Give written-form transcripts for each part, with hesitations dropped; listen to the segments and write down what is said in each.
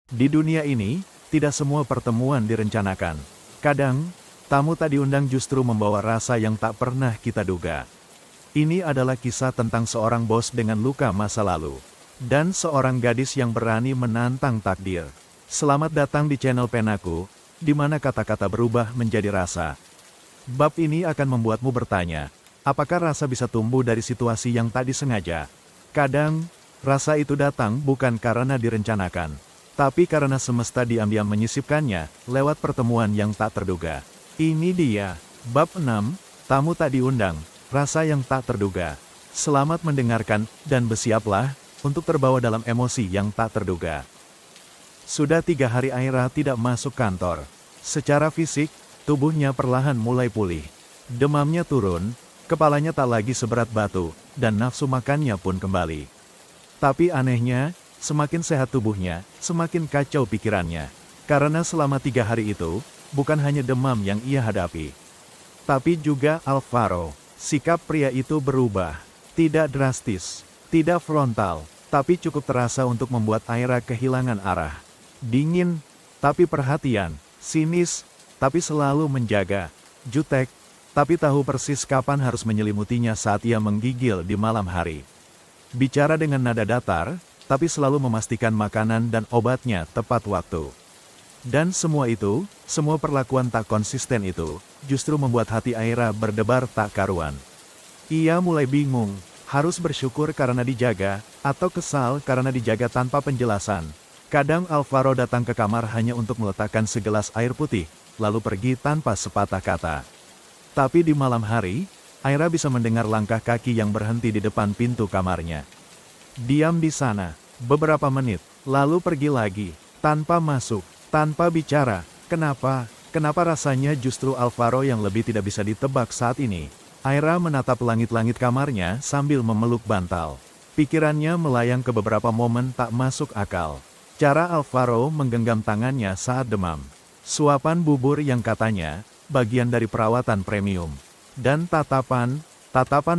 Di dunia ini, tidak semua pertemuan direncanakan. Kadang, tamu tak diundang justru membawa rasa yang tak pernah kita duga. Ini adalah kisah tentang seorang bos dengan luka masa lalu. Dan seorang gadis yang berani menantang takdir. Selamat datang di channel Penaku, di mana kata-kata berubah menjadi rasa. Bab ini akan membuatmu bertanya, apakah rasa bisa tumbuh dari situasi yang tak disengaja? Kadang, rasa itu datang bukan karena direncanakan, tapi karena semesta diam-diam menyisipkannya, lewat pertemuan yang tak terduga. Ini dia, Bab 6, Tamu Tak Diundang, Rasa yang Tak Terduga. Selamat mendengarkan, dan bersiaplah, untuk terbawa dalam emosi yang tak terduga. Sudah 3 hari Aira tidak masuk kantor. Secara fisik, tubuhnya perlahan mulai pulih. Demamnya turun, kepalanya tak lagi seberat batu, dan nafsu makannya pun kembali. Tapi anehnya, semakin sehat tubuhnya, semakin kacau pikirannya. Karena selama 3 hari itu, bukan hanya demam yang ia hadapi, tapi juga Alvaro. Sikap pria itu berubah. Tidak drastis, tidak frontal, tapi cukup terasa untuk membuat Aira kehilangan arah. Dingin, tapi perhatian. Sinis, tapi selalu menjaga. Jutek, tapi tahu persis kapan harus menyelimutinya saat ia menggigil di malam hari. Bicara dengan nada datar, tapi selalu memastikan makanan dan obatnya tepat waktu. Dan semua itu, semua perlakuan tak konsisten itu, justru membuat hati Aira berdebar tak karuan. Ia mulai bingung, harus bersyukur karena dijaga, atau kesal karena dijaga tanpa penjelasan. Kadang Alvaro datang ke kamar hanya untuk meletakkan segelas air putih, lalu pergi tanpa sepatah kata. Tapi di malam hari, Aira bisa mendengar langkah kaki yang berhenti di depan pintu kamarnya. Diam di sana, beberapa menit, lalu pergi lagi, tanpa masuk, tanpa bicara. Kenapa rasanya justru Alvaro yang lebih tidak bisa ditebak saat ini? Aira menatap langit-langit kamarnya sambil memeluk bantal. Pikirannya melayang ke beberapa momen tak masuk akal. Cara Alvaro menggenggam tangannya saat demam. Suapan bubur yang katanya, bagian dari perawatan premium. Dan tatapan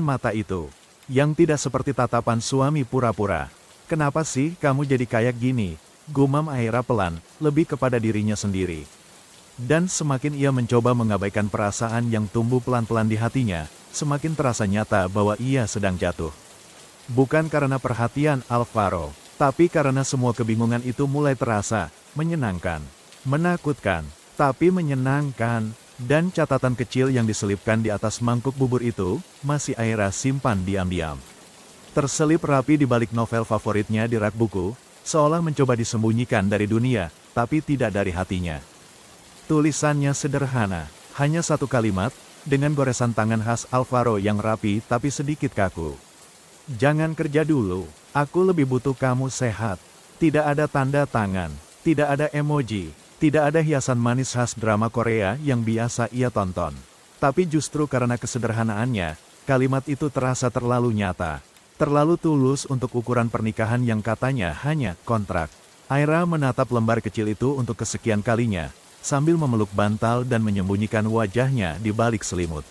mata itu, yang tidak seperti tatapan suami pura-pura. Kenapa sih kamu jadi kayak gini? Gumam Aira pelan, lebih kepada dirinya sendiri. Dan semakin ia mencoba mengabaikan perasaan yang tumbuh pelan-pelan di hatinya, semakin terasa nyata bahwa ia sedang jatuh. Bukan karena perhatian Alvaro, tapi karena semua kebingungan itu mulai terasa, menyenangkan, menakutkan, tapi menyenangkan. Dan catatan kecil yang diselipkan di atas mangkuk bubur itu, masih Aira simpan diam-diam. Terselip rapi di balik novel favoritnya di rak buku, seolah mencoba disembunyikan dari dunia, tapi tidak dari hatinya. Tulisannya sederhana, hanya satu kalimat, dengan goresan tangan khas Alvaro yang rapi tapi sedikit kaku. Jangan kerja dulu, aku lebih butuh kamu sehat. Tidak ada tanda tangan, tidak ada emoji, tidak ada hiasan manis khas drama Korea yang biasa ia tonton. Tapi justru karena kesederhanaannya, kalimat itu terasa terlalu nyata. Terlalu tulus untuk ukuran pernikahan yang katanya hanya kontrak. Aira menatap lembar kecil itu untuk kesekian kalinya, sambil memeluk bantal dan menyembunyikan wajahnya di balik selimut.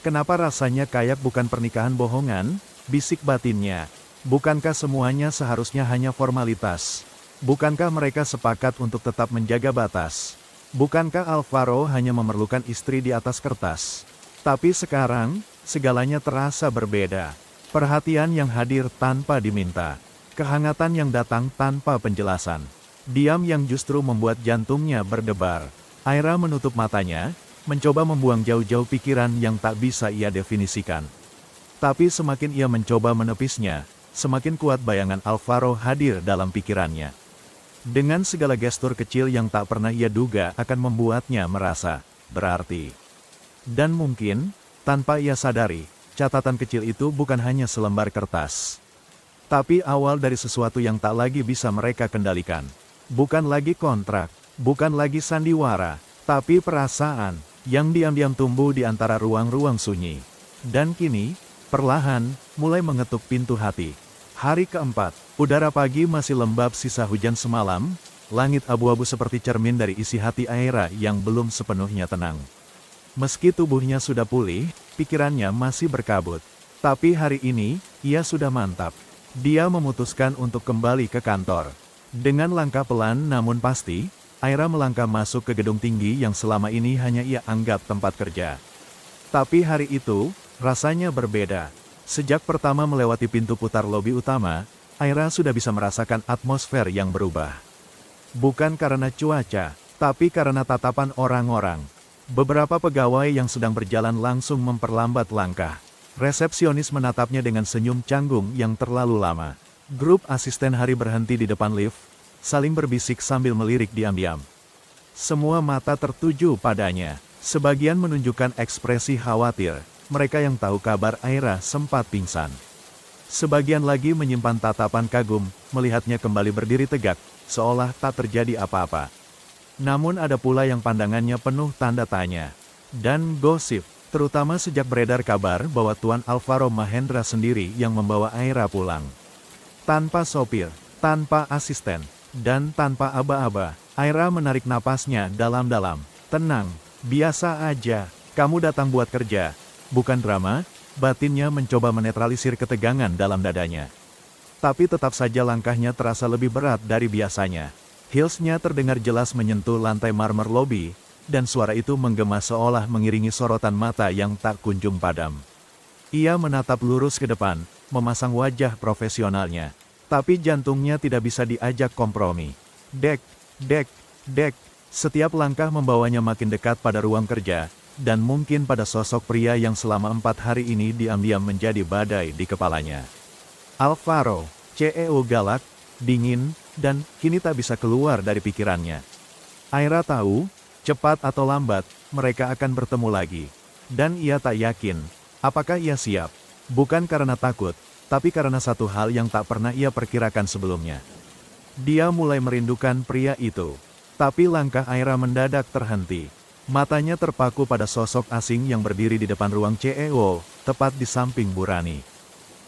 Kenapa rasanya kayak bukan pernikahan bohongan? Bisik batinnya. Bukankah semuanya seharusnya hanya formalitas? Bukankah mereka sepakat untuk tetap menjaga batas? Bukankah Alvaro hanya memerlukan istri di atas kertas? Tapi sekarang, segalanya terasa berbeda. Perhatian yang hadir tanpa diminta. Kehangatan yang datang tanpa penjelasan. Diam yang justru membuat jantungnya berdebar. Aira menutup matanya, mencoba membuang jauh-jauh pikiran yang tak bisa ia definisikan. Tapi semakin ia mencoba menepisnya, semakin kuat bayangan Alvaro hadir dalam pikirannya. Dengan segala gestur kecil yang tak pernah ia duga akan membuatnya merasa berarti. Dan mungkin, tanpa ia sadari, catatan kecil itu bukan hanya selembar kertas, tapi awal dari sesuatu yang tak lagi bisa mereka kendalikan. Bukan lagi kontrak, bukan lagi sandiwara, tapi perasaan yang diam-diam tumbuh di antara ruang-ruang sunyi. Dan kini, perlahan, mulai mengetuk pintu hati. Hari keempat, udara pagi masih lembab sisa hujan semalam, langit abu-abu seperti cermin dari isi hati Aira yang belum sepenuhnya tenang. Meski tubuhnya sudah pulih, pikirannya masih berkabut. Tapi hari ini, ia sudah mantap. Dia memutuskan untuk kembali ke kantor. Dengan langkah pelan namun pasti, Aira melangkah masuk ke gedung tinggi yang selama ini hanya ia anggap tempat kerja. Tapi hari itu, rasanya berbeda. Sejak pertama melewati pintu putar lobi utama, Aira sudah bisa merasakan atmosfer yang berubah. Bukan karena cuaca, tapi karena tatapan orang-orang. Beberapa pegawai yang sedang berjalan langsung memperlambat langkah. Resepsionis menatapnya dengan senyum canggung yang terlalu lama. Grup asisten Hari berhenti di depan lift, saling berbisik sambil melirik diam-diam. Semua mata tertuju padanya. Sebagian menunjukkan ekspresi khawatir, mereka yang tahu kabar Aira sempat pingsan. Sebagian lagi menyimpan tatapan kagum, melihatnya kembali berdiri tegak, seolah tak terjadi apa-apa. Namun ada pula yang pandangannya penuh tanda tanya. Dan gosip, terutama sejak beredar kabar bahwa Tuan Alvaro Mahendra sendiri yang membawa Aira pulang. Tanpa sopir, tanpa asisten, dan tanpa aba-aba, Aira menarik napasnya dalam-dalam. Tenang, biasa aja, kamu datang buat kerja, bukan drama. Batinnya mencoba menetralisir ketegangan dalam dadanya. Tapi tetap saja langkahnya terasa lebih berat dari biasanya. Heelsnya terdengar jelas menyentuh lantai marmer lobi, dan suara itu menggema seolah mengiringi sorotan mata yang tak kunjung padam. Ia menatap lurus ke depan, memasang wajah profesionalnya. Tapi jantungnya tidak bisa diajak kompromi. Dek, dek, dek. Setiap langkah membawanya makin dekat pada ruang kerja, dan mungkin pada sosok pria yang selama 4 hari ini diam-diam menjadi badai di kepalanya. Alvaro, CEO galak, dingin, dan kini tak bisa keluar dari pikirannya. Aira tahu, cepat atau lambat, mereka akan bertemu lagi. Dan ia tak yakin, apakah ia siap. Bukan karena takut, tapi karena satu hal yang tak pernah ia perkirakan sebelumnya. Dia mulai merindukan pria itu. Tapi langkah Aira mendadak terhenti. Matanya terpaku pada sosok asing yang berdiri di depan ruang CEO, tepat di samping Burani.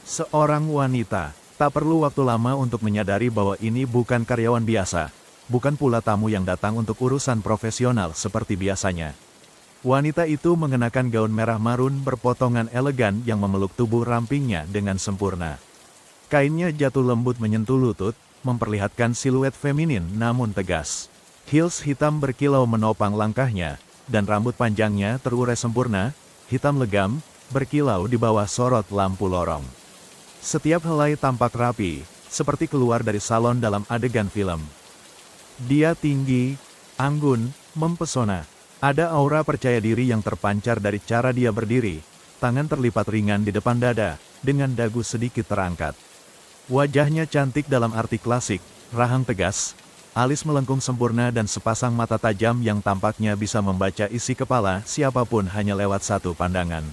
Seorang wanita, tak perlu waktu lama untuk menyadari bahwa ini bukan karyawan biasa, bukan pula tamu yang datang untuk urusan profesional seperti biasanya. Wanita itu mengenakan gaun merah marun berpotongan elegan yang memeluk tubuh rampingnya dengan sempurna. Kainnya jatuh lembut menyentuh lutut, memperlihatkan siluet feminin namun tegas. Heels hitam berkilau menopang langkahnya, dan rambut panjangnya terurai sempurna, hitam legam, berkilau di bawah sorot lampu lorong. Setiap helai tampak rapi, seperti keluar dari salon dalam adegan film. Dia tinggi, anggun, mempesona. Ada aura percaya diri yang terpancar dari cara dia berdiri, tangan terlipat ringan di depan dada, dengan dagu sedikit terangkat. Wajahnya cantik dalam arti klasik, rahang tegas, alis melengkung sempurna dan sepasang mata tajam yang tampaknya bisa membaca isi kepala siapapun hanya lewat satu pandangan.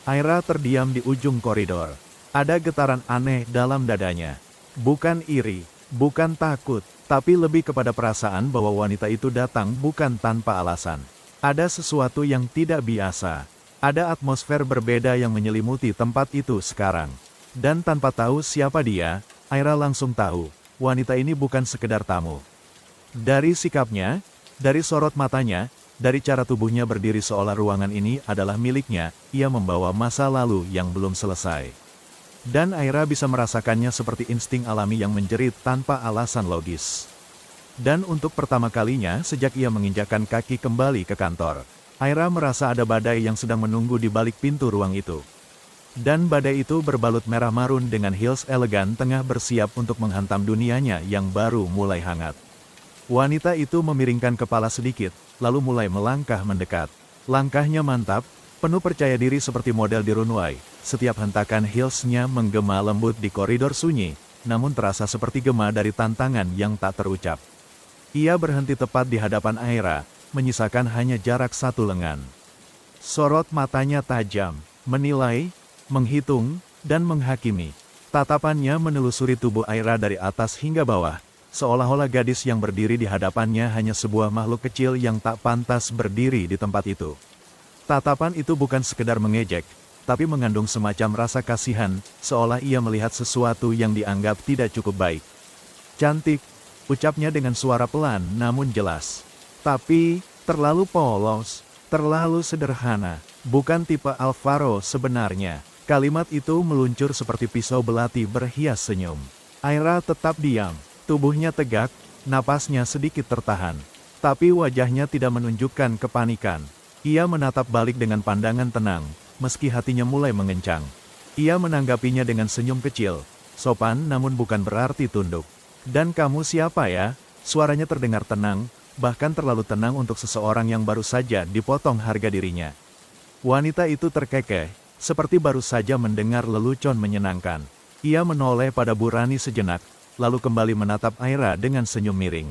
Aira terdiam di ujung koridor. Ada getaran aneh dalam dadanya. Bukan iri, bukan takut, tapi lebih kepada perasaan bahwa wanita itu datang bukan tanpa alasan. Ada sesuatu yang tidak biasa. Ada atmosfer berbeda yang menyelimuti tempat itu sekarang. Dan tanpa tahu siapa dia, Aira langsung tahu. Wanita ini bukan sekedar tamu. Dari sikapnya, dari sorot matanya, dari cara tubuhnya berdiri seolah ruangan ini adalah miliknya, ia membawa masa lalu yang belum selesai. Dan Aira bisa merasakannya seperti insting alami yang menjerit tanpa alasan logis. Dan untuk pertama kalinya sejak ia menginjakkan kaki kembali ke kantor, Aira merasa ada badai yang sedang menunggu di balik pintu ruang itu. Dan badai itu berbalut merah marun dengan heels elegan tengah bersiap untuk menghantam dunianya yang baru mulai hangat. Wanita itu memiringkan kepala sedikit, lalu mulai melangkah mendekat. Langkahnya mantap, penuh percaya diri seperti model di runway. Setiap hentakan heelsnya menggema lembut di koridor sunyi, namun terasa seperti gema dari tantangan yang tak terucap. Ia berhenti tepat di hadapan Aira, menyisakan hanya jarak 1 lengan. Sorot matanya tajam, menilai, menghitung, dan menghakimi. Tatapannya menelusuri tubuh Aira dari atas hingga bawah, seolah-olah gadis yang berdiri di hadapannya hanya sebuah makhluk kecil yang tak pantas berdiri di tempat itu. Tatapan itu bukan sekedar mengejek, tapi mengandung semacam rasa kasihan, seolah ia melihat sesuatu yang dianggap tidak cukup baik. Cantik, ucapnya dengan suara pelan namun jelas. Tapi, terlalu polos, terlalu sederhana, bukan tipe Alvaro sebenarnya. Kalimat itu meluncur seperti pisau belati berhias senyum. Aira tetap diam. Tubuhnya tegak, napasnya sedikit tertahan. Tapi wajahnya tidak menunjukkan kepanikan. Ia menatap balik dengan pandangan tenang, meski hatinya mulai mengencang. Ia menanggapinya dengan senyum kecil, sopan namun bukan berarti tunduk. Dan kamu siapa ya? Suaranya terdengar tenang, bahkan terlalu tenang untuk seseorang yang baru saja dipotong harga dirinya. Wanita itu terkekeh, seperti baru saja mendengar lelucon menyenangkan. Ia menoleh pada Bu Rani sejenak, lalu kembali menatap Aira dengan senyum miring.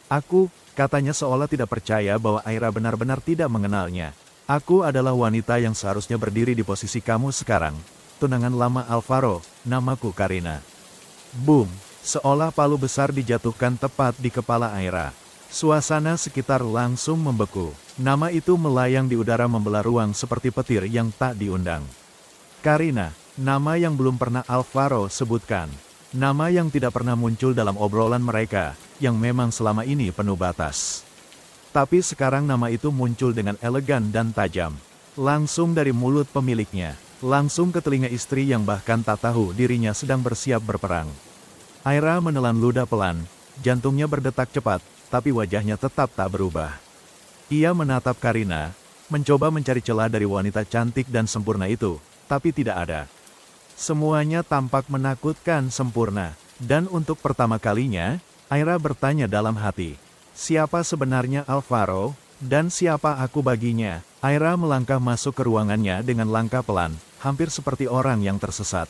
Aku, katanya seolah tidak percaya bahwa Aira benar-benar tidak mengenalnya. Aku adalah wanita yang seharusnya berdiri di posisi kamu sekarang. Tunangan lama Alvaro, namaku Karina. Boom, seolah palu besar dijatuhkan tepat di kepala Aira. Suasana sekitar langsung membeku. Nama itu melayang di udara membelah ruang seperti petir yang tak diundang. Karina, nama yang belum pernah Alvaro sebutkan. Nama yang tidak pernah muncul dalam obrolan mereka, yang memang selama ini penuh batas. Tapi sekarang nama itu muncul dengan elegan dan tajam. Langsung dari mulut pemiliknya, langsung ke telinga istri yang bahkan tak tahu dirinya sedang bersiap berperang. Aira menelan ludah pelan, jantungnya berdetak cepat, tapi wajahnya tetap tak berubah. Ia menatap Karina, mencoba mencari celah dari wanita cantik dan sempurna itu, tapi tidak ada. Semuanya tampak menakutkan sempurna, dan untuk pertama kalinya, Aira bertanya dalam hati, siapa sebenarnya Alvaro, dan siapa aku baginya? Aira melangkah masuk ke ruangannya dengan langkah pelan, hampir seperti orang yang tersesat.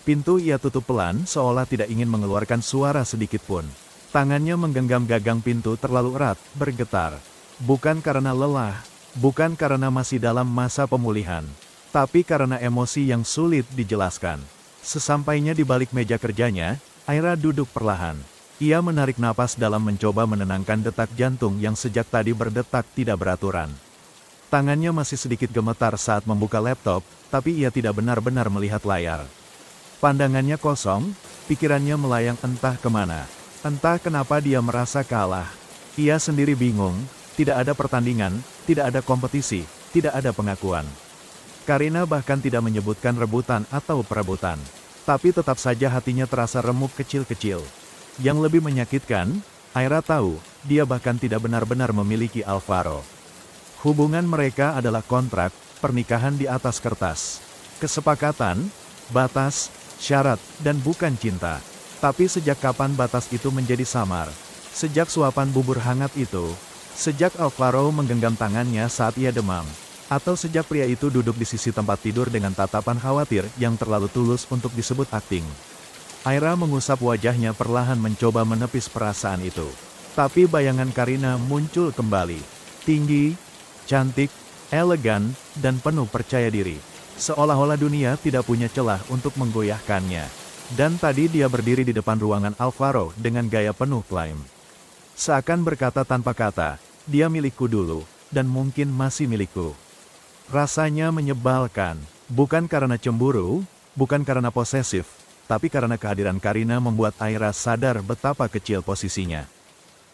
Pintu ia tutup pelan seolah tidak ingin mengeluarkan suara sedikit pun. Tangannya menggenggam gagang pintu terlalu erat, bergetar. Bukan karena lelah, bukan karena masih dalam masa pemulihan, tapi karena emosi yang sulit dijelaskan. Sesampainya di balik meja kerjanya, Aira duduk perlahan. Ia menarik napas dalam mencoba menenangkan detak jantung yang sejak tadi berdetak tidak beraturan. Tangannya masih sedikit gemetar saat membuka laptop, tapi ia tidak benar-benar melihat layar. Pandangannya kosong, pikirannya melayang entah kemana. Entah kenapa dia merasa kalah. Ia sendiri bingung. Tidak ada pertandingan, tidak ada kompetisi, tidak ada pengakuan. Karina bahkan tidak menyebutkan rebutan atau perebutan. Tapi tetap saja hatinya terasa remuk kecil-kecil. Yang lebih menyakitkan, Aira tahu, dia bahkan tidak benar-benar memiliki Alvaro. Hubungan mereka adalah kontrak, pernikahan di atas kertas. Kesepakatan, batas, syarat, dan bukan cinta. Tapi sejak kapan batas itu menjadi samar? Sejak suapan bubur hangat itu? Sejak Alvaro menggenggam tangannya saat ia demam, atau sejak pria itu duduk di sisi tempat tidur dengan tatapan khawatir yang terlalu tulus untuk disebut akting. Aira mengusap wajahnya perlahan mencoba menepis perasaan itu. Tapi bayangan Karina muncul kembali. Tinggi, cantik, elegan, dan penuh percaya diri. Seolah-olah dunia tidak punya celah untuk menggoyahkannya. Dan tadi dia berdiri di depan ruangan Alvaro dengan gaya penuh klaim. Seakan berkata tanpa kata, dia milikku dulu, dan mungkin masih milikku. Rasanya menyebalkan, bukan karena cemburu, bukan karena posesif, tapi karena kehadiran Karina membuat Aira sadar betapa kecil posisinya.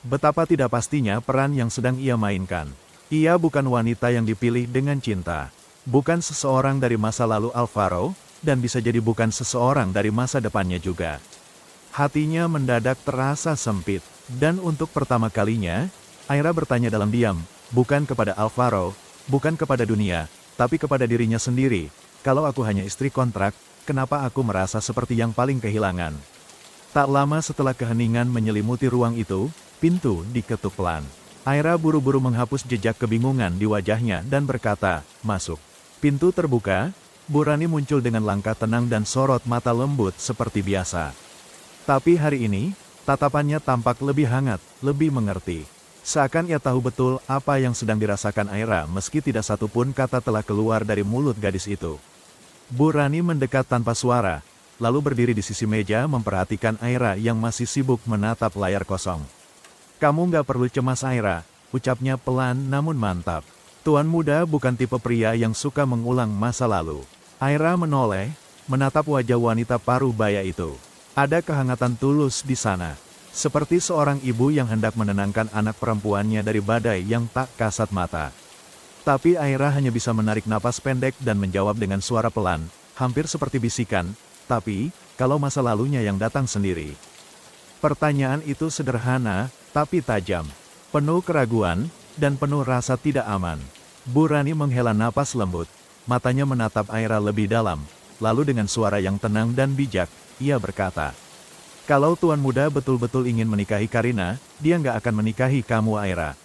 Betapa tidak pastinya peran yang sedang ia mainkan. Ia bukan wanita yang dipilih dengan cinta. Bukan seseorang dari masa lalu Alvaro, dan bisa jadi bukan seseorang dari masa depannya juga. Hatinya mendadak terasa sempit. Dan untuk pertama kalinya, Aira bertanya dalam diam, bukan kepada Alvaro, bukan kepada dunia, tapi kepada dirinya sendiri. Kalau aku hanya istri kontrak, kenapa aku merasa seperti yang paling kehilangan? Tak lama setelah keheningan menyelimuti ruang itu, pintu diketuk pelan. Aira buru-buru menghapus jejak kebingungan di wajahnya dan berkata, masuk. Pintu terbuka, Bu Rani muncul dengan langkah tenang dan sorot mata lembut seperti biasa. Tapi hari ini, tatapannya tampak lebih hangat, lebih mengerti. Seakan ia tahu betul apa yang sedang dirasakan Aira meski tidak satupun kata telah keluar dari mulut gadis itu. Bu Rani mendekat tanpa suara, lalu berdiri di sisi meja memperhatikan Aira yang masih sibuk menatap layar kosong. Kamu nggak perlu cemas Aira, ucapnya pelan namun mantap. Tuan muda bukan tipe pria yang suka mengulang masa lalu. Aira menoleh, menatap wajah wanita paruh baya itu. Ada kehangatan tulus di sana. Seperti seorang ibu yang hendak menenangkan anak perempuannya dari badai yang tak kasat mata. Tapi Aira hanya bisa menarik napas pendek dan menjawab dengan suara pelan, hampir seperti bisikan, tapi, kalau masa lalunya yang datang sendiri. Pertanyaan itu sederhana, tapi tajam. Penuh keraguan, dan penuh rasa tidak aman. Bu Rani menghela napas lembut. Matanya menatap Aira lebih dalam. Lalu dengan suara yang tenang dan bijak, ia berkata, "Kalau Tuan Muda betul-betul ingin menikahi Karina, dia nggak akan menikahi kamu Aira.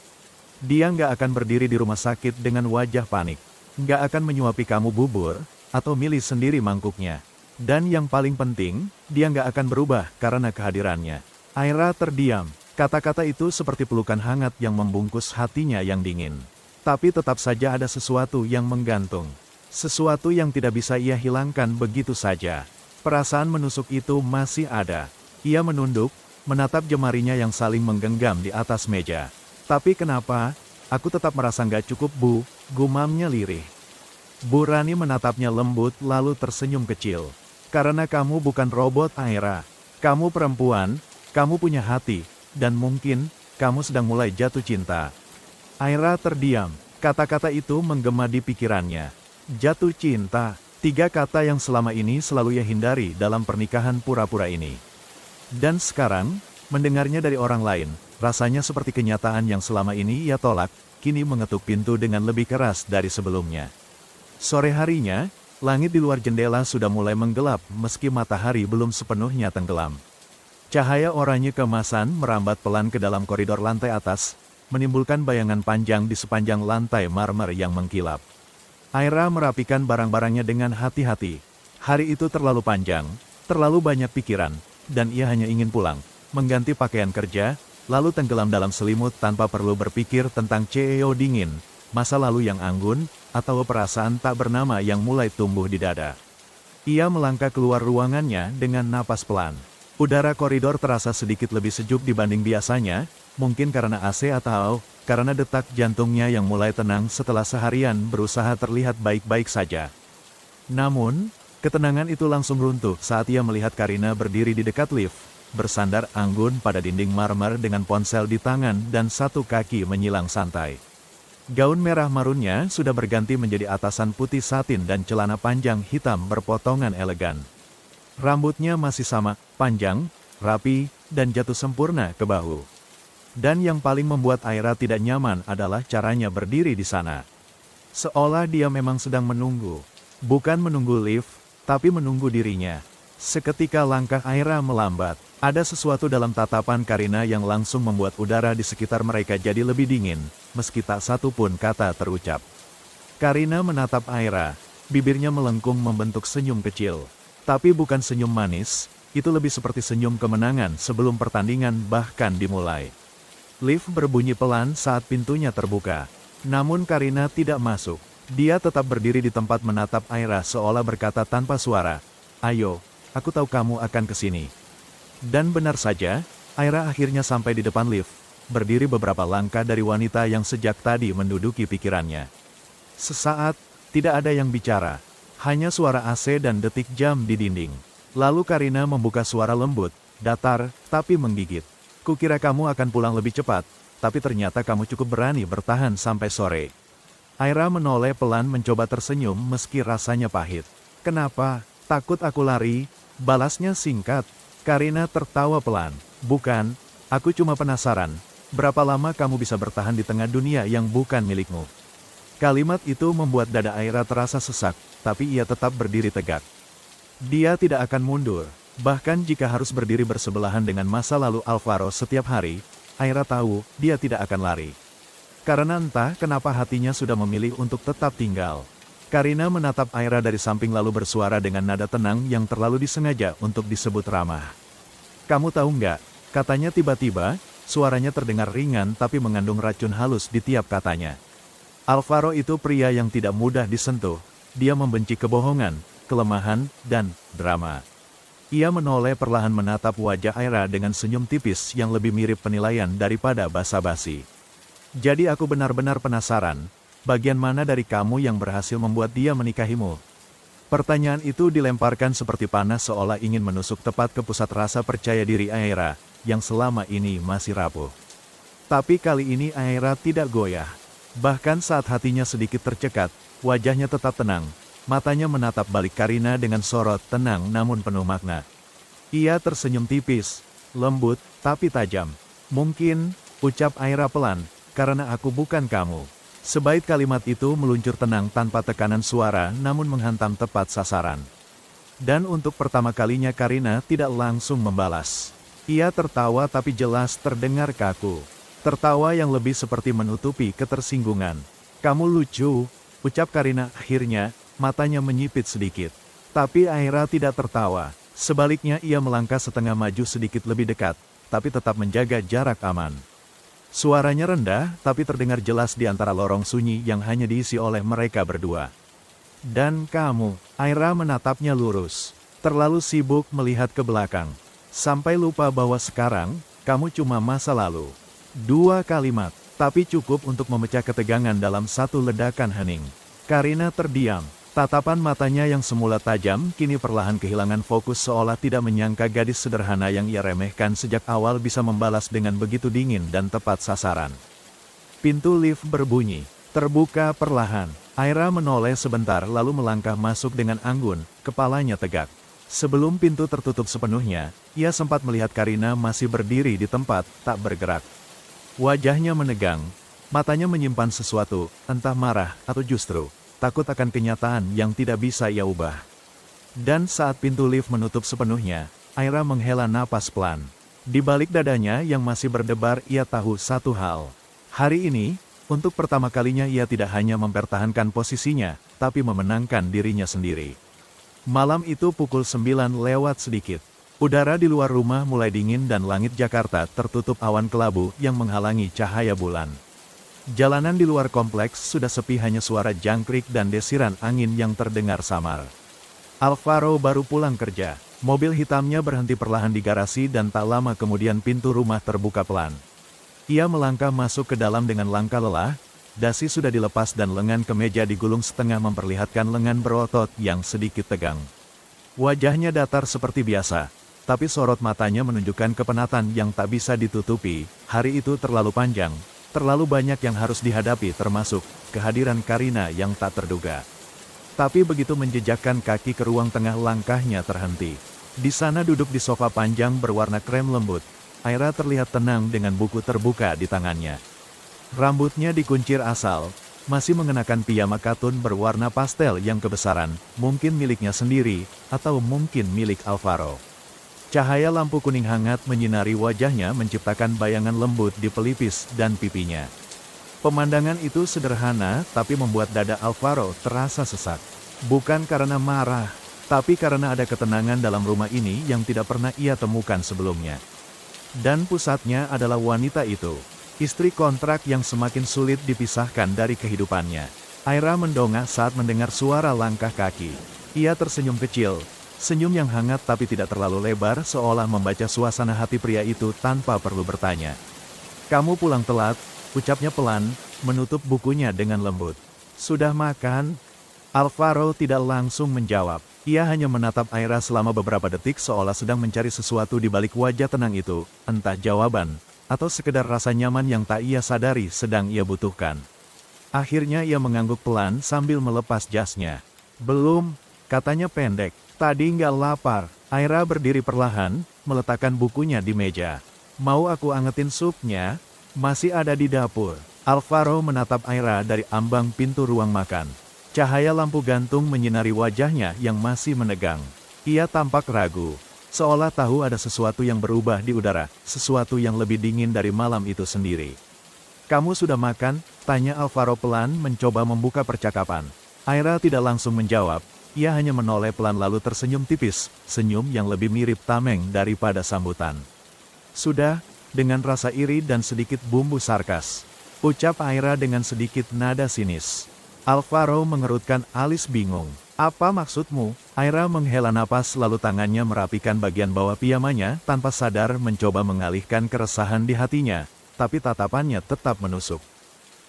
Dia nggak akan berdiri di rumah sakit dengan wajah panik. Nggak akan menyuapi kamu bubur, atau milih sendiri mangkuknya. Dan yang paling penting, dia nggak akan berubah karena kehadirannya." Aira terdiam. Kata-kata itu seperti pelukan hangat yang membungkus hatinya yang dingin. Tapi tetap saja ada sesuatu yang menggantung. Sesuatu yang tidak bisa ia hilangkan begitu saja. Perasaan menusuk itu masih ada. Ia menunduk, menatap jemarinya yang saling menggenggam di atas meja. "Tapi kenapa? Aku tetap merasa nggak cukup, Bu," gumamnya lirih. Bu Rani menatapnya lembut lalu tersenyum kecil. "Karena kamu bukan robot, Aira. Kamu perempuan, kamu punya hati, dan mungkin, kamu sedang mulai jatuh cinta." Aira terdiam. Kata-kata itu menggema di pikirannya. Jatuh cinta, 3 kata yang selama ini selalu ia hindari dalam pernikahan pura-pura ini. Dan sekarang, mendengarnya dari orang lain, rasanya seperti kenyataan yang selama ini ia tolak, kini mengetuk pintu dengan lebih keras dari sebelumnya. Sore harinya, langit di luar jendela sudah mulai menggelap meski matahari belum sepenuhnya tenggelam. Cahaya oranye keemasan merambat pelan ke dalam koridor lantai atas, menimbulkan bayangan panjang di sepanjang lantai marmer yang mengkilap. Aira merapikan barang-barangnya dengan hati-hati. Hari itu terlalu panjang, terlalu banyak pikiran, dan ia hanya ingin pulang, mengganti pakaian kerja, lalu tenggelam dalam selimut tanpa perlu berpikir tentang CEO dingin, masa lalu yang anggun, atau perasaan tak bernama yang mulai tumbuh di dada. Ia melangkah keluar ruangannya dengan napas pelan. Udara koridor terasa sedikit lebih sejuk dibanding biasanya, mungkin karena AC atau karena detak jantungnya yang mulai tenang setelah seharian berusaha terlihat baik-baik saja. Namun, ketenangan itu langsung runtuh saat ia melihat Karina berdiri di dekat lift, bersandar anggun pada dinding marmer dengan ponsel di tangan dan satu kaki menyilang santai. Gaun merah marunnya sudah berganti menjadi atasan putih satin dan celana panjang hitam berpotongan elegan. Rambutnya masih sama, panjang, rapi, dan jatuh sempurna ke bahu. Dan yang paling membuat Aira tidak nyaman adalah caranya berdiri di sana. Seolah dia memang sedang menunggu. Bukan menunggu lift, tapi menunggu dirinya. Seketika langkah Aira melambat. Ada sesuatu dalam tatapan Karina yang langsung membuat udara di sekitar mereka jadi lebih dingin, meski tak satu pun kata terucap. Karina menatap Aira. Bibirnya melengkung membentuk senyum kecil. Tapi bukan senyum manis, itu lebih seperti senyum kemenangan sebelum pertandingan bahkan dimulai. Lift berbunyi pelan saat pintunya terbuka. Namun Karina tidak masuk. Dia tetap berdiri di tempat menatap Aira seolah berkata tanpa suara, "Ayo, aku tahu kamu akan kesini." Dan benar saja, Aira akhirnya sampai di depan lift, berdiri beberapa langkah dari wanita yang sejak tadi menduduki pikirannya. Sesaat, tidak ada yang bicara. Hanya suara AC dan detik jam di dinding. Lalu Karina membuka suara lembut, datar, tapi menggigit. "Kukira kamu akan pulang lebih cepat, tapi ternyata kamu cukup berani bertahan sampai sore." Aira menoleh pelan mencoba tersenyum meski rasanya pahit. "Kenapa? Takut aku lari?" balasnya singkat. Karina tertawa pelan. "Bukan, aku cuma penasaran. Berapa lama kamu bisa bertahan di tengah dunia yang bukan milikmu?" Kalimat itu membuat dada Aira terasa sesak, tapi ia tetap berdiri tegak. Dia tidak akan mundur, bahkan jika harus berdiri bersebelahan dengan masa lalu Alvaro setiap hari, Aira tahu dia tidak akan lari. Karena entah kenapa hatinya sudah memilih untuk tetap tinggal. Karina menatap Aira dari samping lalu bersuara dengan nada tenang yang terlalu disengaja untuk disebut ramah. "Kamu tahu nggak?" katanya tiba-tiba, suaranya terdengar ringan tapi mengandung racun halus di tiap katanya. "Alvaro itu pria yang tidak mudah disentuh. Dia membenci kebohongan, kelemahan, dan drama." Ia menoleh perlahan menatap wajah Aira dengan senyum tipis yang lebih mirip penilaian daripada basa-basi. "Jadi aku benar-benar penasaran, bagian mana dari kamu yang berhasil membuat dia menikahimu?" Pertanyaan itu dilemparkan seperti panas seolah ingin menusuk tepat ke pusat rasa percaya diri Aira, yang selama ini masih rapuh. Tapi kali ini Aira tidak goyah. Bahkan saat hatinya sedikit tercekat, wajahnya tetap tenang. Matanya menatap balik Karina dengan sorot tenang namun penuh makna. Ia tersenyum tipis. lembut, tapi tajam. Mungkin, ucap Aira pelan, karena aku bukan kamu. Sebaik kalimat itu meluncur tenang tanpa tekanan suara namun menghantam tepat sasaran. Dan untuk pertama kalinya Karina tidak langsung membalas. Ia tertawa tapi jelas terdengar kaku. Tertawa yang lebih seperti menutupi ketersinggungan. Kamu lucu, ucap Karina akhirnya, matanya menyipit sedikit. Tapi Aira tidak tertawa. Sebaliknya ia melangkah setengah maju sedikit lebih dekat, tapi tetap menjaga jarak aman. Suaranya rendah, tapi terdengar jelas di antara lorong sunyi yang hanya diisi oleh mereka berdua. Dan kamu, Aira menatapnya lurus. Terlalu sibuk melihat ke belakang. Sampai lupa bahwa sekarang, kamu cuma masa lalu. 2 kalimat, tapi cukup untuk memecah ketegangan dalam satu ledakan hening. Karina terdiam. Tatapan matanya yang semula tajam, kini perlahan kehilangan fokus seolah tidak menyangka gadis sederhana yang ia remehkan sejak awal bisa membalas dengan begitu dingin dan tepat sasaran. Pintu lift berbunyi. Terbuka perlahan. Aira menoleh sebentar lalu melangkah masuk dengan anggun, kepalanya tegak. Sebelum pintu tertutup sepenuhnya, ia sempat melihat Karina masih berdiri di tempat, tak bergerak. Wajahnya menegang, matanya menyimpan sesuatu, entah marah atau justru takut akan kenyataan yang tidak bisa ia ubah. Dan saat pintu lift menutup sepenuhnya, Aira menghela napas pelan. Di balik dadanya yang masih berdebar ia tahu satu hal. Hari ini, untuk pertama kalinya ia tidak hanya mempertahankan posisinya, tapi memenangkan dirinya sendiri. Malam itu pukul 9 lewat sedikit. Udara di luar rumah mulai dingin dan langit Jakarta tertutup awan kelabu yang menghalangi cahaya bulan. Jalanan di luar kompleks sudah sepi, hanya suara jangkrik dan desiran angin yang terdengar samar. Alvaro baru pulang kerja. Mobil hitamnya berhenti perlahan di garasi dan tak lama kemudian pintu rumah terbuka pelan. Ia melangkah masuk ke dalam dengan langkah lelah, dasi sudah dilepas dan lengan kemeja digulung setengah memperlihatkan lengan berotot yang sedikit tegang. Wajahnya datar seperti biasa, tapi sorot matanya menunjukkan kepenatan yang tak bisa ditutupi. Hari itu terlalu panjang, terlalu banyak yang harus dihadapi termasuk kehadiran Karina yang tak terduga. Tapi begitu menjejakkan kaki ke ruang tengah langkahnya terhenti. Di sana duduk di sofa panjang berwarna krem lembut, Aira terlihat tenang dengan buku terbuka di tangannya. Rambutnya dikuncir asal, masih mengenakan piyama katun berwarna pastel yang kebesaran, mungkin miliknya sendiri, atau mungkin milik Alvaro. Cahaya lampu kuning hangat menyinari wajahnya menciptakan bayangan lembut di pelipis dan pipinya. Pemandangan itu sederhana tapi membuat dada Alvaro terasa sesak. Bukan karena marah, tapi karena ada ketenangan dalam rumah ini yang tidak pernah ia temukan sebelumnya. Dan pusatnya adalah wanita itu, istri kontrak yang semakin sulit dipisahkan dari kehidupannya. Aira mendongak saat mendengar suara langkah kaki. Ia tersenyum kecil. Senyum yang hangat tapi tidak terlalu lebar seolah membaca suasana hati pria itu tanpa perlu bertanya. Kamu pulang telat, ucapnya pelan, menutup bukunya dengan lembut. Sudah makan? Alvaro tidak langsung menjawab. Ia hanya menatap Aira selama beberapa detik seolah sedang mencari sesuatu di balik wajah tenang itu, entah jawaban, atau sekedar rasa nyaman yang tak ia sadari sedang ia butuhkan. Akhirnya ia mengangguk pelan sambil melepas jasnya. Belum, katanya pendek. Tadi nggak lapar. Aira berdiri perlahan, meletakkan bukunya di meja. Mau aku angetin supnya? Masih ada di dapur. Alvaro menatap Aira dari ambang pintu ruang makan. Cahaya lampu gantung menyinari wajahnya yang masih menegang. Ia tampak ragu, seolah tahu ada sesuatu yang berubah di udara, sesuatu yang lebih dingin dari malam itu sendiri. Kamu sudah makan? Tanya Alvaro pelan mencoba membuka percakapan. Aira tidak langsung menjawab. Ia hanya menoleh pelan lalu tersenyum tipis, senyum yang lebih mirip tameng daripada sambutan. Sudah, dengan rasa iri dan sedikit bumbu sarkas, ucap Aira dengan sedikit nada sinis. Alvaro mengerutkan alis bingung. Apa maksudmu? Aira menghela napas lalu tangannya merapikan bagian bawah piyamanya tanpa sadar mencoba mengalihkan keresahan di hatinya, tapi tatapannya tetap menusuk.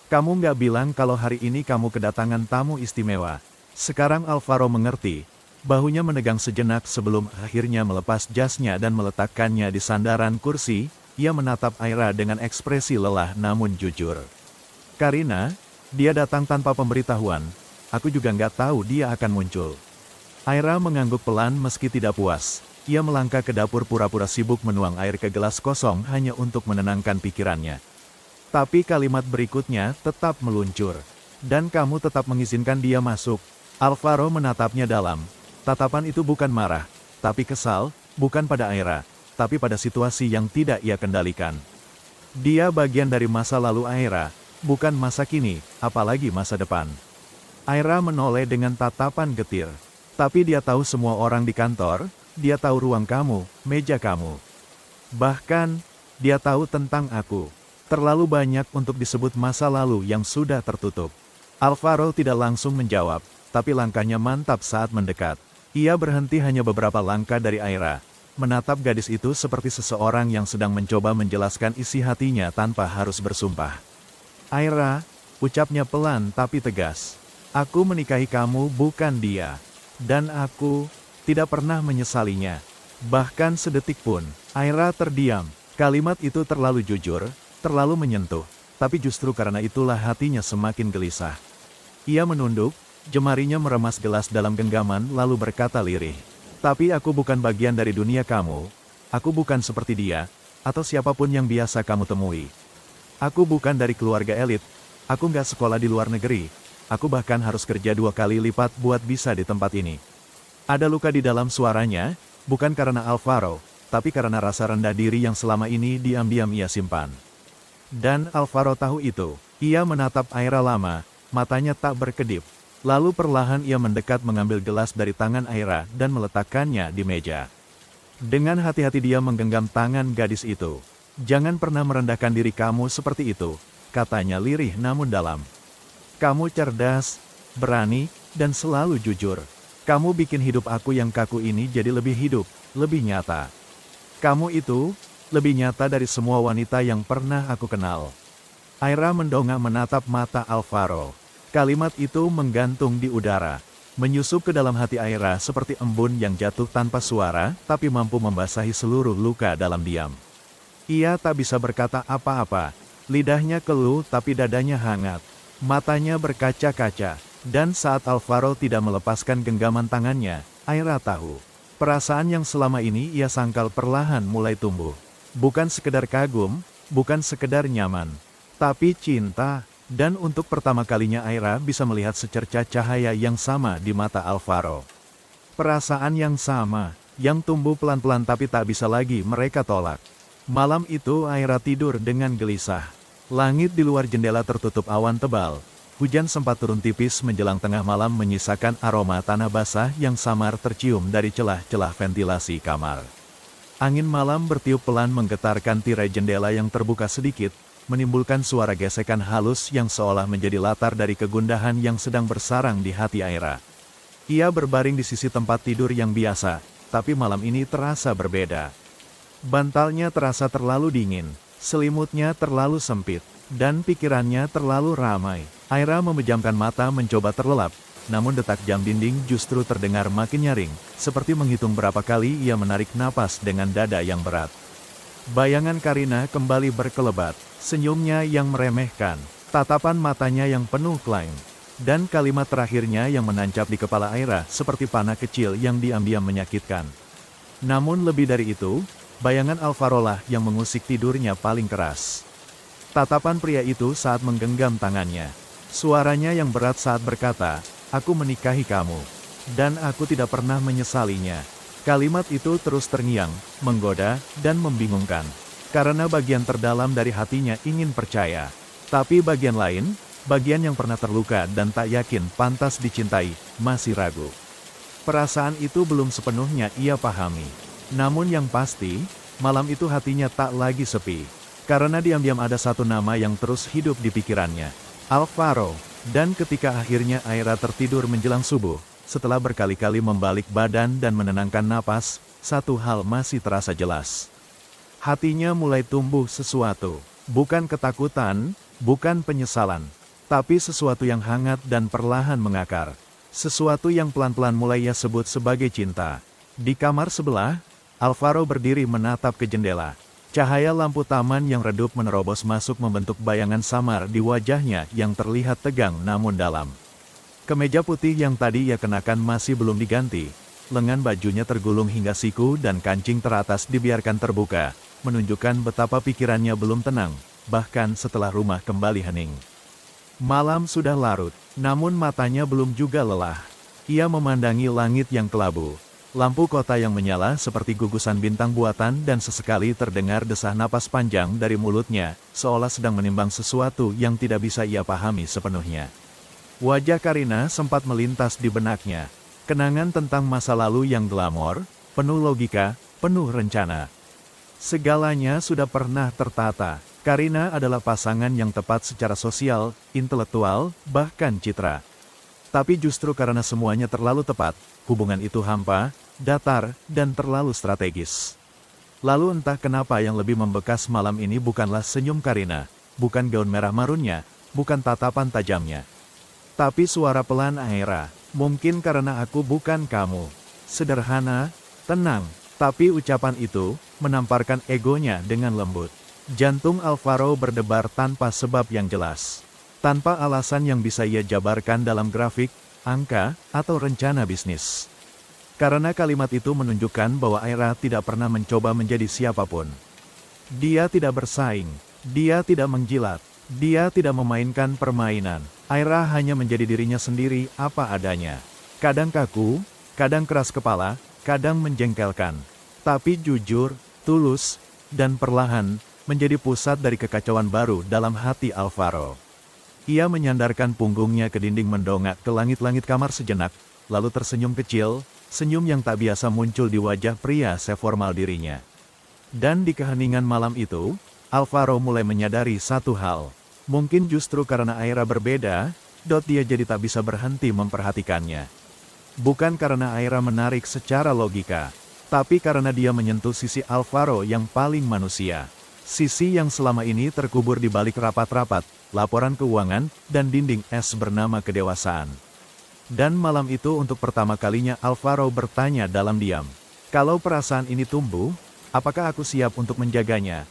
Kamu nggak bilang kalau hari ini kamu kedatangan tamu istimewa. Sekarang Alvaro mengerti, bahunya menegang sejenak sebelum akhirnya melepas jasnya dan meletakkannya di sandaran kursi. Ia menatap Aira dengan ekspresi lelah namun jujur. Karina, dia datang tanpa pemberitahuan, aku juga nggak tahu dia akan muncul. Aira mengangguk pelan meski tidak puas. ia melangkah ke dapur pura-pura sibuk menuang air ke gelas kosong hanya untuk menenangkan pikirannya. Tapi kalimat berikutnya tetap meluncur. Dan kamu tetap mengizinkan dia masuk. Alvaro menatapnya dalam. Tatapan itu bukan marah, tapi kesal, bukan pada Aira, tapi pada situasi yang tidak ia kendalikan. Dia bagian dari masa lalu Aira, bukan masa kini, apalagi masa depan. Aira menoleh dengan tatapan getir. Tapi dia tahu semua orang di kantor, dia tahu ruang kamu, meja kamu. Bahkan, dia tahu tentang aku. Terlalu banyak untuk disebut masa lalu yang sudah tertutup. Alvaro tidak langsung menjawab, tapi langkahnya mantap saat mendekat. Ia berhenti hanya beberapa langkah dari Aira, menatap gadis itu seperti seseorang yang sedang mencoba menjelaskan isi hatinya tanpa harus bersumpah. Aira, ucapnya pelan tapi tegas. Aku menikahi kamu bukan dia. Dan aku tidak pernah menyesalinya. Bahkan sedetik pun. Aira terdiam. Kalimat itu terlalu jujur, terlalu menyentuh. Tapi justru karena itulah hatinya semakin gelisah. Ia menunduk. Jemarinya meremas gelas dalam genggaman lalu berkata lirih. Tapi aku bukan bagian dari dunia kamu. Aku bukan seperti dia, atau siapapun yang biasa kamu temui. Aku bukan dari keluarga elit. Aku nggak sekolah di luar negeri. Aku bahkan harus kerja 2 kali lipat buat bisa di tempat ini. Ada luka di dalam suaranya, bukan karena Alvaro, tapi karena rasa rendah diri yang selama ini diam-diam ia simpan. Dan Alvaro tahu itu. Ia menatap Aira lama, matanya tak berkedip. Lalu perlahan ia mendekat mengambil gelas dari tangan Aira dan meletakkannya di meja. Dengan hati-hati dia menggenggam tangan gadis itu. Jangan pernah merendahkan diri kamu seperti itu, katanya lirih namun dalam. Kamu cerdas, berani, dan selalu jujur. Kamu bikin hidup aku yang kaku ini jadi lebih hidup, lebih nyata. Kamu itu, lebih nyata dari semua wanita yang pernah aku kenal. Aira mendongak menatap mata Alvaro. Kalimat itu menggantung di udara, menyusup ke dalam hati Aira seperti embun yang jatuh tanpa suara, tapi mampu membasahi seluruh luka dalam diam. Ia tak bisa berkata apa-apa, lidahnya keluh tapi dadanya hangat, matanya berkaca-kaca, dan saat Alvaro tidak melepaskan genggaman tangannya, Aira tahu. Perasaan yang selama ini ia sangkal perlahan mulai tumbuh. Bukan sekedar kagum, bukan sekedar nyaman, tapi cinta. Dan untuk pertama kalinya Aira bisa melihat secercah cahaya yang sama di mata Alvaro. Perasaan yang sama, yang tumbuh pelan-pelan tapi tak bisa lagi mereka tolak. Malam itu Aira tidur dengan gelisah. Langit di luar jendela tertutup awan tebal. Hujan sempat turun tipis menjelang tengah malam menyisakan aroma tanah basah yang samar tercium dari celah-celah ventilasi kamar. Angin malam bertiup pelan menggetarkan tirai jendela yang terbuka sedikit, menimbulkan suara gesekan halus yang seolah menjadi latar dari kegundahan yang sedang bersarang di hati Aira. Ia berbaring di sisi tempat tidur yang biasa, tapi malam ini terasa berbeda. Bantalnya terasa terlalu dingin, selimutnya terlalu sempit, dan pikirannya terlalu ramai. Aira memejamkan mata mencoba terlelap, namun detak jam dinding justru terdengar makin nyaring, seperti menghitung berapa kali ia menarik napas dengan dada yang berat. Bayangan Karina kembali berkelebat, senyumnya yang meremehkan, tatapan matanya yang penuh klaim, dan kalimat terakhirnya yang menancap di kepala Aira seperti panah kecil yang diam-diam menyakitkan. Namun lebih dari itu, bayangan Alvaro lah yang mengusik tidurnya paling keras. Tatapan pria itu saat menggenggam tangannya. Suaranya yang berat saat berkata, "Aku menikahi kamu. Dan aku tidak pernah menyesalinya." Kalimat itu terus terngiang, menggoda, dan membingungkan. Karena bagian terdalam dari hatinya ingin percaya. Tapi bagian lain, bagian yang pernah terluka dan tak yakin pantas dicintai, masih ragu. Perasaan itu belum sepenuhnya ia pahami. Namun yang pasti, malam itu hatinya tak lagi sepi. Karena diam-diam ada satu nama yang terus hidup di pikirannya. Alvaro. Dan ketika akhirnya Aira tertidur menjelang subuh, setelah berkali-kali membalik badan dan menenangkan napas, satu hal masih terasa jelas. Hatinya mulai tumbuh sesuatu. Bukan ketakutan, bukan penyesalan. Tapi sesuatu yang hangat dan perlahan mengakar. Sesuatu yang pelan-pelan mulai ia sebut sebagai cinta. Di kamar sebelah, Alvaro berdiri menatap ke jendela. Cahaya lampu taman yang redup menerobos masuk membentuk bayangan samar di wajahnya yang terlihat tegang namun dalam. Kemeja putih yang tadi ia kenakan masih belum diganti, lengan bajunya tergulung hingga siku dan kancing teratas dibiarkan terbuka, menunjukkan betapa pikirannya belum tenang, bahkan setelah rumah kembali hening. Malam sudah larut, namun matanya belum juga lelah. Ia memandangi langit yang kelabu. Lampu kota yang menyala seperti gugusan bintang buatan dan sesekali terdengar desah napas panjang dari mulutnya, seolah sedang menimbang sesuatu yang tidak bisa ia pahami sepenuhnya. Wajah Karina sempat melintas di benaknya. Kenangan tentang masa lalu yang glamor, penuh logika, penuh rencana. Segalanya sudah pernah tertata. Karina adalah pasangan yang tepat secara sosial, intelektual, bahkan citra. Tapi justru karena semuanya terlalu tepat, hubungan itu hampa, datar, dan terlalu strategis. Lalu entah kenapa yang lebih membekas malam ini bukanlah senyum Karina, bukan gaun merah marunnya, bukan tatapan tajamnya. Tapi suara pelan Aira, mungkin karena aku bukan kamu. Sederhana, tenang, tapi ucapan itu menamparkan egonya dengan lembut. Jantung Alvaro berdebar tanpa sebab yang jelas. Tanpa alasan yang bisa ia jabarkan dalam grafik, angka, atau rencana bisnis. Karena kalimat itu menunjukkan bahwa Aira tidak pernah mencoba menjadi siapapun. Dia tidak bersaing, dia tidak menjilat, dia tidak memainkan permainan. Aira hanya menjadi dirinya sendiri apa adanya. Kadang kaku, kadang keras kepala, kadang menjengkelkan. Tapi jujur, tulus, dan perlahan, menjadi pusat dari kekacauan baru dalam hati Alvaro. Ia menyandarkan punggungnya ke dinding mendongak ke langit-langit kamar sejenak, lalu tersenyum kecil, senyum yang tak biasa muncul di wajah pria seformal dirinya. Dan di keheningan malam itu, Alvaro mulai menyadari satu hal. Mungkin justru karena Aira berbeda, dia jadi tak bisa berhenti memperhatikannya. Bukan karena Aira menarik secara logika, tapi karena dia menyentuh sisi Alvaro yang paling manusia. Sisi yang selama ini terkubur di balik rapat-rapat, laporan keuangan, dan dinding es bernama kedewasaan. Dan malam itu untuk pertama kalinya Alvaro bertanya dalam diam. Kalau perasaan ini tumbuh, apakah aku siap untuk menjaganya?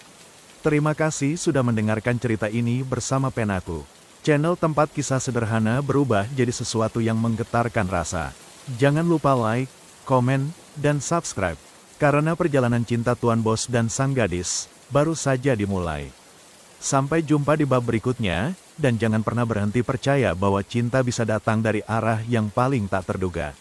Terima kasih sudah mendengarkan cerita ini bersama Penaku. Channel tempat kisah sederhana berubah jadi sesuatu yang menggetarkan rasa. Jangan lupa like, komen, dan subscribe. Karena perjalanan cinta Tuan Bos dan sang gadis baru saja dimulai. Sampai jumpa di bab berikutnya, dan jangan pernah berhenti percaya bahwa cinta bisa datang dari arah yang paling tak terduga.